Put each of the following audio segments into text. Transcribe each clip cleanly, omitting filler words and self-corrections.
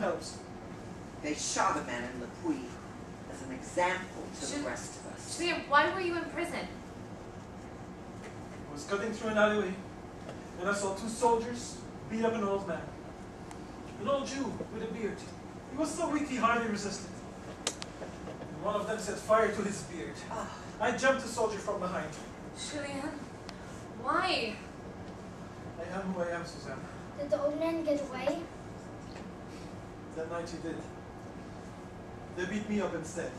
helps. They shot a man in Le Puy as an example to the rest of us. Julien, why were you in prison? I was cutting through an alleyway, and I saw two soldiers beat up an old man. An old Jew with a beard. He was so weak he hardly resisted. And one of them set fire to his beard. I jumped the soldier from behind. Julien, why? I am who I am, Suzanne. Did the old man get away? That night he did. They beat me up instead.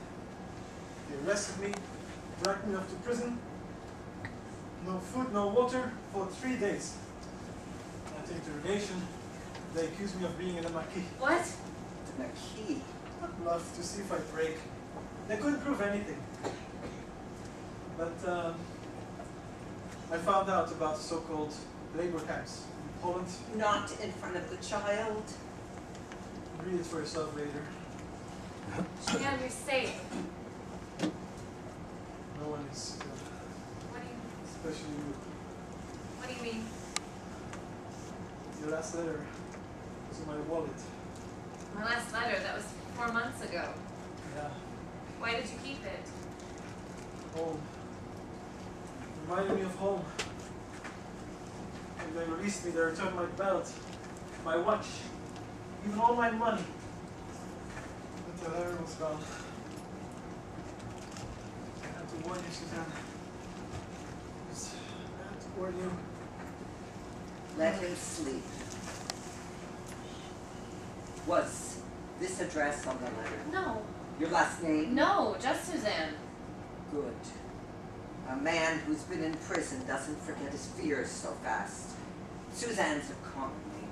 They arrested me, dragged me off to prison. No food, no water for 3 days. At interrogation, they accused me of being in a maquis. What? The Maquis. I'd love to see if I break. They couldn't prove anything. But I found out about the so-called labor camps in Poland. Not in front of the child. Read it for yourself later. Julien, you're safe. No one is, What do you especially you. What do you mean? Your last letter was in my wallet. My last letter, that was 4 months ago. Yeah. Why did you keep it? Home. Reminded me of home. When they released me, they returned my belt, my watch, even all my money. But the letter was gone. I had to warn you, Suzanne. I had to warn you. Let him sleep. Was this address on the letter? No. Your last name? No, just Suzanne. Good. A man who's been in prison doesn't forget his fears so fast. Suzanne's a common name.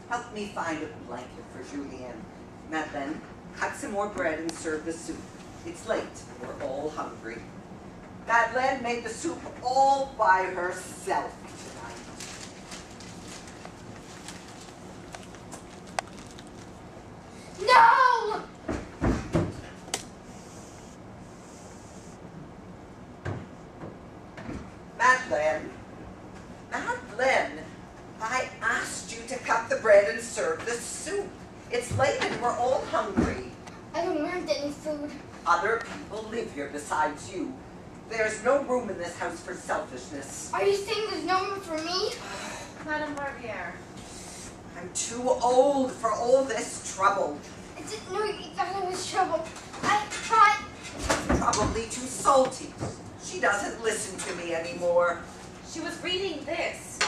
Help me find a blanket for Julien. Madeleine, cut some more bread and serve the soup. It's late. We're all hungry. Madeleine made the soup all by herself tonight. No! Madeleine, Madeleine, I asked you to cut the bread and serve the soup. It's late and we're all hungry. I don't want any food. Other people live here besides you. There's no room in this house for selfishness. Are you saying there's no room for me? Madame Barbier. I'm too old for all this trouble. I didn't know you thought I was trouble. I thought... Probably too salty. She doesn't listen to me anymore. She was reading this.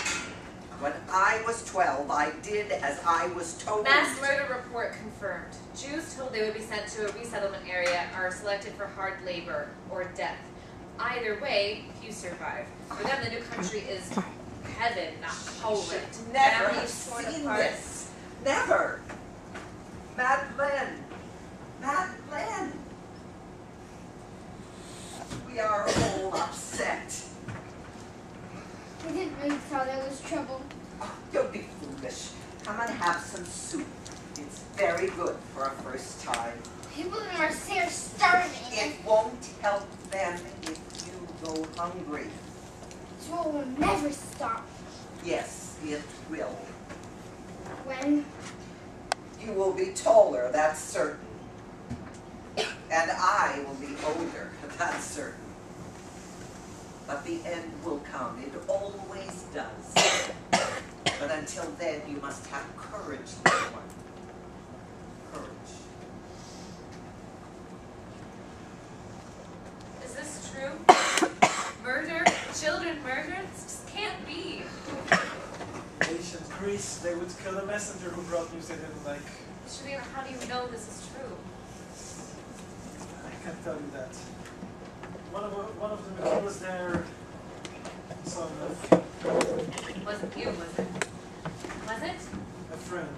When I was 12, I did as I was told. Mass murder report confirmed. Jews told they would be sent to a resettlement area are selected for hard labor or death. Either way, few survive. For them, the new country is heaven, not Poland. Never have Families torn seen apart. this. Never. Madeleine. Madeleine. We are all upset. I didn't know you thought I was trouble. Oh, don't be foolish. Come and have some soup. It's very good for a first time. People in Marseille are starving. It won't help them if you go hungry. This war will never stop. Yes, it will. When? You will be taller, that's certain. And I will be older, that's certain. But the end will come. It always does. But until then, you must have courage, little one. Courage. Is this true? Murder? Children murdered? This just can't be. Ancient Greece, they would kill a messenger who brought news they didn't like. Julien, how do you know this is true? I can't tell you that. One of them, he was there. Son of It wasn't you, was it? Was it? a friend.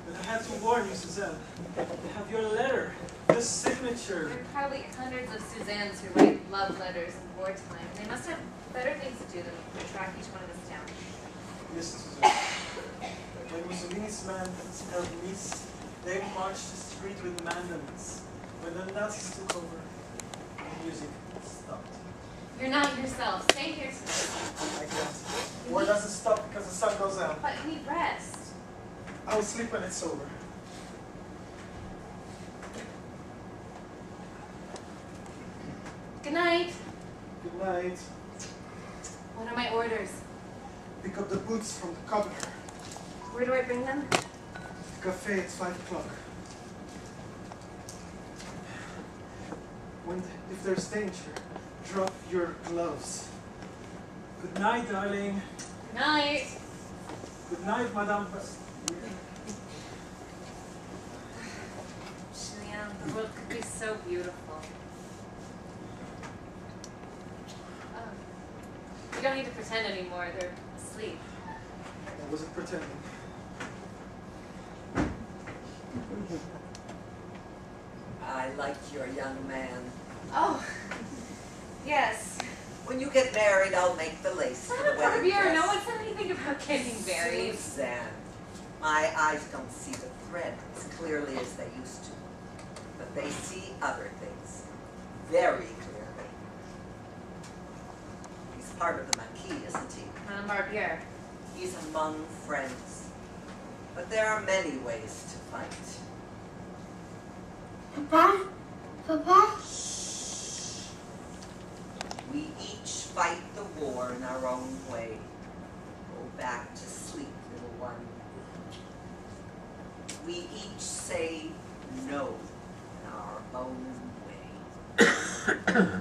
But I had to warn you, Suzanne. I have your letter, the signature. There are probably hundreds of Suzannes who write love letters in wartime. They must have better things to do than track each one of us down. Listen, Suzanne. When Mussolini's men held Nice, they marched the street with mandolins. When the Nazis took over, the music stopped. You're not yourself. Stay here tonight. I can't. War doesn't stop because the sun goes out. But we rest. I'll sleep when it's over. Good night. Good night. What are my orders? Pick up the boots from the cobbler. Where do I bring them? The cafe at 5 o'clock. If there's danger, drop your gloves. Good night, darling. Night. Good night, Madame. Julien, the world could be so beautiful. You don't need to pretend anymore. They're asleep. I wasn't pretending. I like your young man. Oh, yes. When you get married, I'll make the lace for the wedding Barbier, dress. no one said anything about getting married. Suzanne, my eyes don't see the thread as clearly as they used to. But they see other things very clearly. He's part of the Maquis, isn't he? Madame Barbier. He's among friends. But there are many ways to fight. Papa? Papa? We each fight the war in our own way. Go back to sleep, little one. We each say no in our own way.